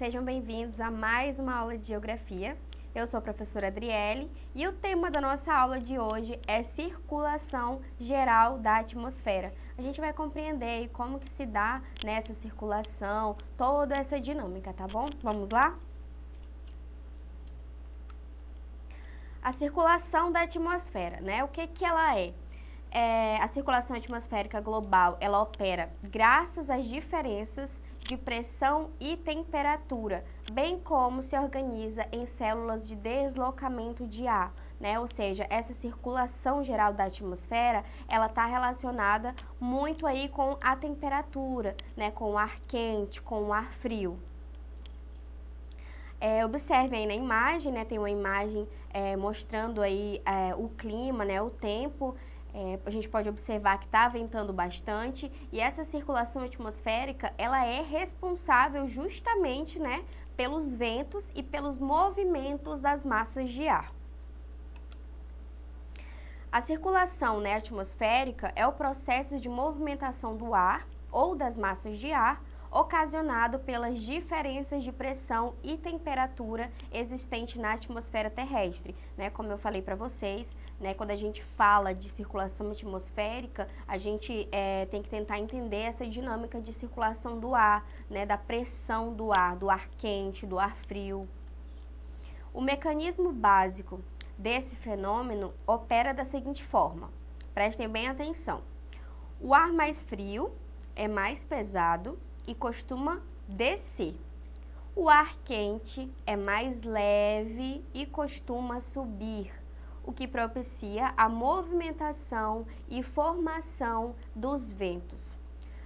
sejam bem-vindos a mais uma aula de Geografia. Eu sou a professora Adriele e o tema da nossa aula de hoje é circulação geral da atmosfera. A gente vai compreender como que se dá nessa circulação, toda essa dinâmica, tá bom? Vamos lá? A circulação da atmosfera, né? O que ela é? A circulação atmosférica global, ela opera graças às diferenças de pressão e temperatura, bem como se organiza em células de deslocamento de ar, né? Ou seja, essa circulação geral da atmosfera, ela está relacionada muito aí com a temperatura, né? Com o ar quente, com o ar frio. Observe aí na imagem, né? Tem uma imagem mostrando aí o clima, né? O tempo. A gente pode observar que está ventando bastante e essa circulação atmosférica, ela é responsável justamente, né, pelos ventos e pelos movimentos das massas de ar. A circulação, né, atmosférica é o processo de movimentação do ar ou das massas de ar ocasionado pelas diferenças de pressão e temperatura existente na atmosfera terrestre, né? Como eu falei para vocês, né? Quando a gente fala de circulação atmosférica, a gente tem que tentar entender essa dinâmica de circulação do ar, né? Da pressão do ar quente, do ar frio. O mecanismo básico desse fenômeno opera da seguinte forma, prestem bem atenção. O ar mais frio é mais pesado e costuma descer. O ar quente é mais leve e costuma subir, o que propicia a movimentação e formação dos ventos.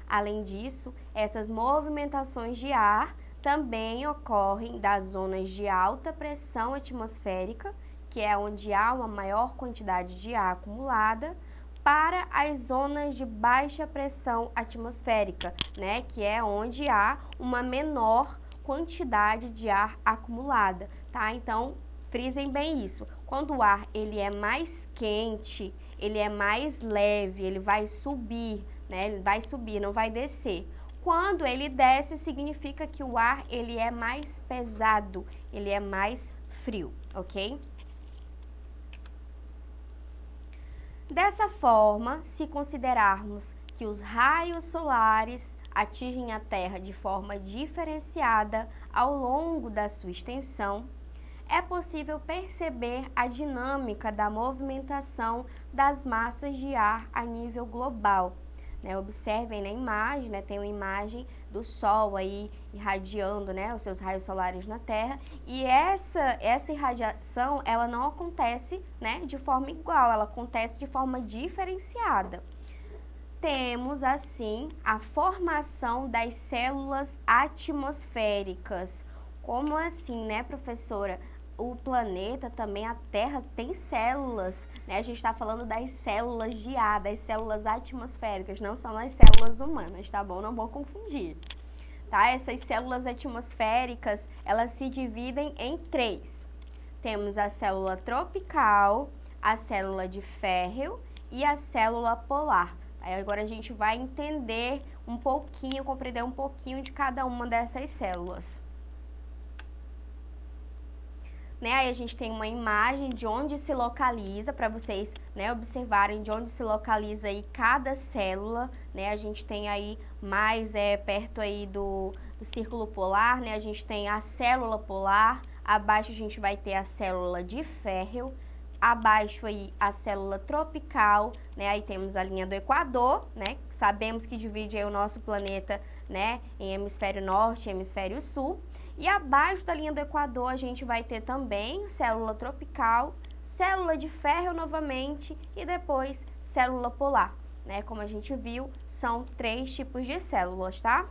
Além disso, essas movimentações de ar também ocorrem das zonas de alta pressão atmosférica, que é onde há uma maior quantidade de ar acumulada, para as zonas de baixa pressão atmosférica, né, que é onde há uma menor quantidade de ar acumulada, tá? Então, frisem bem isso. Quando o ar ele é mais quente, ele é mais leve, ele vai subir, né? Ele vai subir, não vai descer. Quando ele desce, significa que o ar ele é mais pesado, ele é mais frio, ok? Dessa forma, se considerarmos que os raios solares atingem a Terra de forma diferenciada ao longo da sua extensão, é possível perceber a dinâmica da movimentação das massas de ar a nível global. Observem na imagem, né, tem uma imagem do Sol aí irradiando, né, os seus raios solares na Terra, e essa irradiação, ela não acontece, né, de forma igual, ela acontece de forma diferenciada. Temos, assim, a formação das células atmosféricas. Como assim, né, professora? O planeta também, a Terra, tem células, né? A gente está falando das células de ar, das células atmosféricas, não são as células humanas, tá bom? Não vão confundir, tá? Essas células atmosféricas, elas se dividem em três. Temos a célula tropical, a célula de Ferrel e a célula polar. Aí agora a gente vai entender um pouquinho, compreender um pouquinho de cada uma dessas células. Aí a gente tem uma imagem de onde se localiza, para vocês, né, observarem de onde se localiza aí cada célula, né? A gente tem aí mais perto aí do círculo polar, né? A gente tem a célula polar, abaixo a gente vai ter a célula de Ferrel, abaixo aí a célula tropical, né? Aí temos a linha do Equador, né? Sabemos que divide aí o nosso planeta, né, em hemisfério norte e hemisfério sul. E abaixo da linha do Equador a gente vai ter também célula tropical, célula de Ferrel novamente e depois célula polar, né? Como a gente viu, são três tipos de células, tá?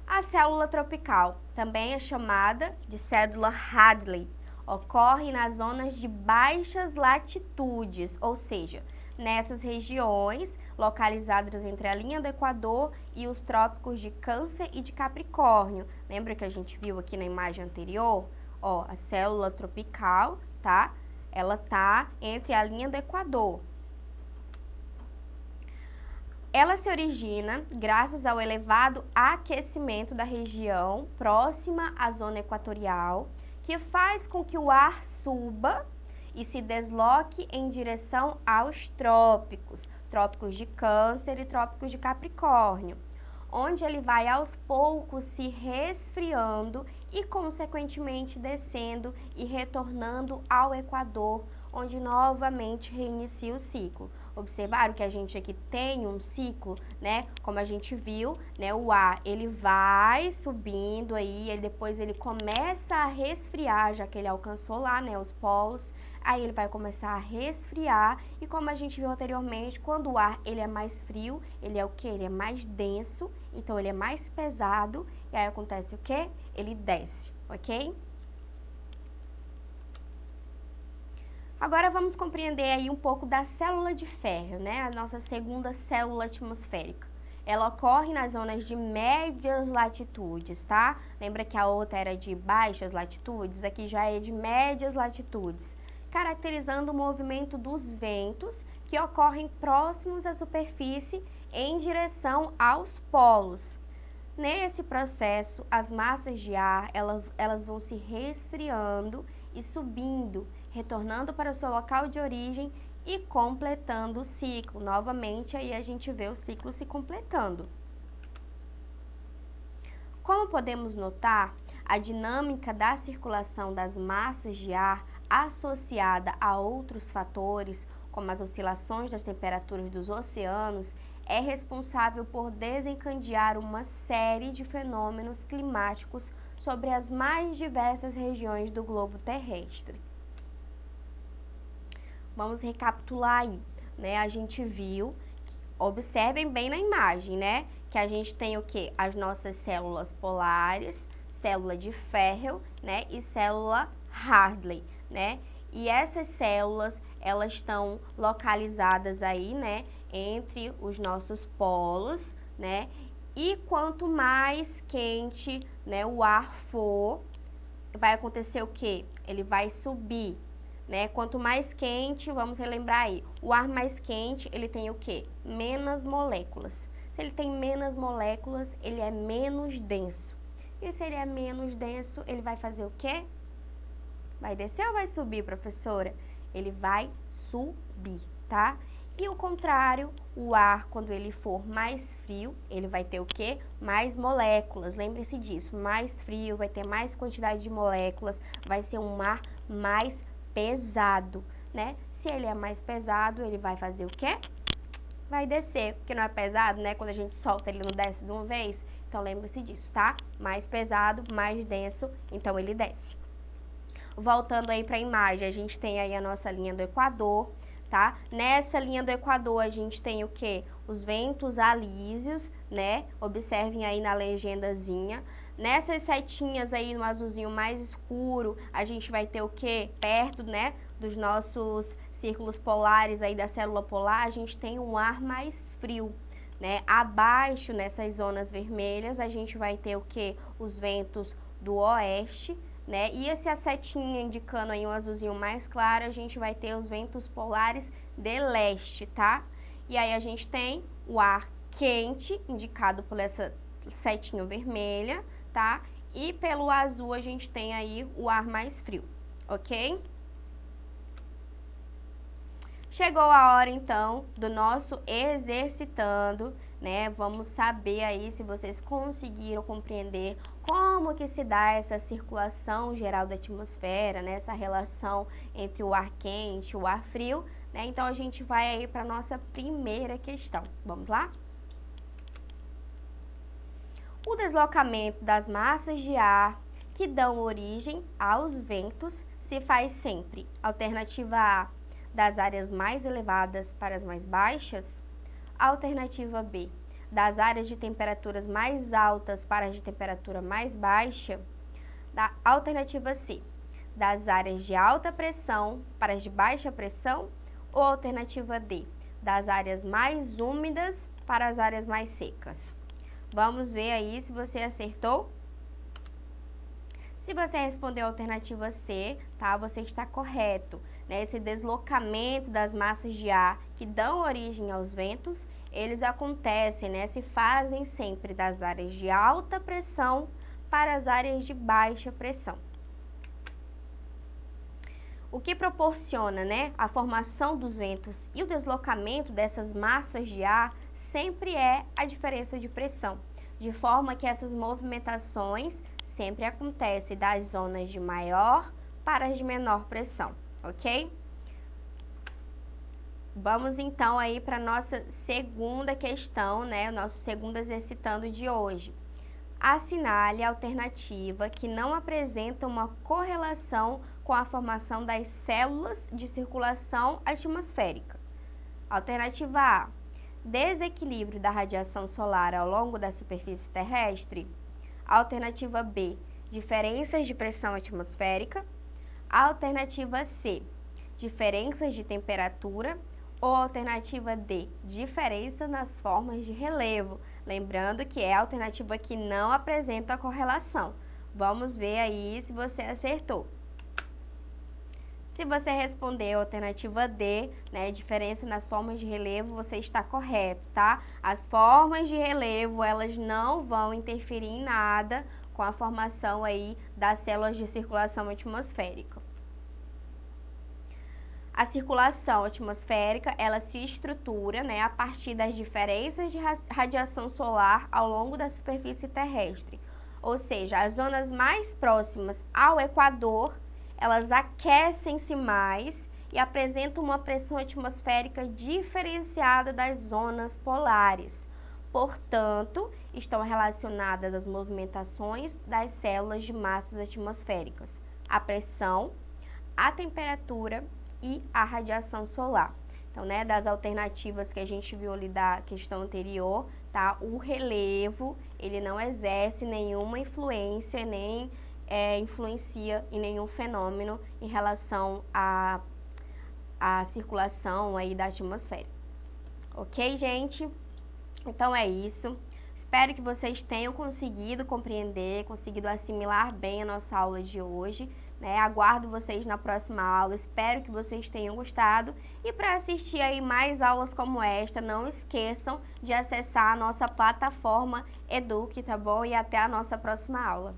A célula tropical também é chamada de célula Hadley. Ocorre nas zonas de baixas latitudes, ou seja, nessas regiões localizadas entre a linha do Equador e os trópicos de Câncer e de Capricórnio. Lembra que a gente viu aqui na imagem anterior? Ó, a célula tropical, tá? Ela tá entre a linha do Equador. Ela se origina graças ao elevado aquecimento da região próxima à zona equatorial, que faz com que o ar suba e se desloque em direção aos trópicos, trópicos de Câncer e trópicos de Capricórnio, onde ele vai aos poucos se resfriando e consequentemente descendo e retornando ao Equador, onde novamente reinicia o ciclo. Observaram que a gente aqui tem um ciclo, né? Como a gente viu, né? O ar, ele vai subindo aí, depois ele começa a resfriar, já que ele alcançou lá, né, os polos. Aí ele vai começar a resfriar e como a gente viu anteriormente, quando o ar ele é mais frio, ele é o que? Ele é mais denso, então ele é mais pesado e aí acontece o que? Ele desce, ok? Agora vamos compreender aí um pouco da célula de ferro, né? A nossa segunda célula atmosférica. Ela ocorre nas zonas de médias latitudes, tá? Lembra que a outra era de baixas latitudes? Aqui já é de médias latitudes, caracterizando o movimento dos ventos que ocorrem próximos à superfície em direção aos polos. Nesse processo, as massas de ar, elas vão se resfriando e subindo, retornando para o seu local de origem e completando o ciclo. Novamente, aí a gente vê o ciclo se completando. Como podemos notar, a dinâmica da circulação das massas de ar associada a outros fatores, como as oscilações das temperaturas dos oceanos, é responsável por desencadear uma série de fenômenos climáticos sobre as mais diversas regiões do globo terrestre. Vamos recapitular aí, né? A gente viu, observem bem na imagem, né? Que a gente tem o quê? As nossas células polares, célula de Ferrel, né? E célula Hartley, né? E essas células, elas estão localizadas aí, né? Entre os nossos polos, né? E quanto mais quente, né, o ar for, vai acontecer o quê? Ele vai subir, né? Quanto mais quente, vamos relembrar aí, o ar mais quente, ele tem o quê? Menos moléculas. Se ele tem menos moléculas, ele é menos denso. E se ele é menos denso, ele vai fazer o quê? Vai descer ou vai subir, professora? Ele vai subir, tá? E o contrário, o ar, quando ele for mais frio, ele vai ter o quê? Mais moléculas. Lembre-se disso, mais frio, vai ter mais quantidade de moléculas, vai ser um ar mais pesado, né? Se ele é mais pesado, ele vai fazer o quê? Vai descer, porque não é pesado, né? Quando a gente solta, ele não desce de uma vez. Então, lembre-se disso, tá? Mais pesado, mais denso, então ele desce. Voltando aí para a imagem, a gente tem aí a nossa linha do Equador, tá? Nessa linha do Equador, a gente tem o quê? Os ventos alísios, né? Observem aí na legendazinha. Nessas setinhas aí no azulzinho mais escuro, a gente vai ter o quê? Perto, né, dos nossos círculos polares aí da célula polar, a gente tem um ar mais frio, né? Abaixo, nessas zonas vermelhas, a gente vai ter o quê? Os ventos do oeste, né? E essa setinha indicando aí um azulzinho mais claro, a gente vai ter os ventos polares de leste, tá? E aí a gente tem o ar quente, indicado por essa setinha vermelha, tá? E pelo azul a gente tem aí o ar mais frio, ok? Chegou a hora, então, do nosso exercitando, né? Vamos saber aí se vocês conseguiram compreender como que se dá essa circulação geral da atmosfera, né? Essa relação entre o ar quente e o ar frio, né? Então, a gente vai aí para a nossa primeira questão. Vamos lá? O deslocamento das massas de ar que dão origem aos ventos se faz sempre, alternativa A, das áreas mais elevadas para as mais baixas, alternativa B, das áreas de temperaturas mais altas para as de temperatura mais baixa, da alternativa C, das áreas de alta pressão para as de baixa pressão, ou alternativa D, das áreas mais úmidas para as áreas mais secas. Vamos ver aí se você acertou. Se você respondeu a alternativa C, tá? Você está correto. né, esse deslocamento das massas de ar que dão origem aos ventos, eles acontecem, né, se fazem sempre das áreas de alta pressão para as áreas de baixa pressão. O que proporciona, né, a formação dos ventos e o deslocamento dessas massas de ar sempre é a diferença de pressão, de forma que essas movimentações sempre acontecem das zonas de maior para as de menor pressão, ok? Vamos então aí para a nossa segunda questão, né, o nosso segundo exercitando de hoje. Assinale a alternativa que não apresenta uma correlação com a formação das células de circulação atmosférica. Alternativa A: desequilíbrio da radiação solar ao longo da superfície terrestre. Alternativa B: diferenças de pressão atmosférica. Alternativa C: diferenças de temperatura. Ou alternativa D: diferença nas formas de relevo. Lembrando que é a alternativa que não apresenta a correlação. Vamos ver aí se você acertou. Se você respondeu a alternativa D, né, diferença nas formas de relevo, você está correto, tá? As formas de relevo, elas não vão interferir em nada com a formação aí das células de circulação atmosférica. A circulação atmosférica, ela se estrutura, né, a partir das diferenças de radiação solar ao longo da superfície terrestre. Ou seja, as zonas mais próximas ao Equador, elas aquecem-se mais e apresentam uma pressão atmosférica diferenciada das zonas polares. Portanto, estão relacionadas às movimentações das células de massas atmosféricas, a pressão, a temperatura e a radiação solar. Então, né, das alternativas que a gente viu ali da questão anterior, tá? O relevo, ele não exerce nenhuma influência, nem influencia em nenhum fenômeno em relação à circulação aí da atmosfera. Ok, gente? Então é isso. Espero que vocês tenham conseguido compreender, conseguido assimilar bem a nossa aula de hoje, né? Aguardo vocês na próxima aula, espero que vocês tenham gostado. E para assistir aí mais aulas como esta, não esqueçam de acessar a nossa plataforma Eduque, tá bom? E até a nossa próxima aula.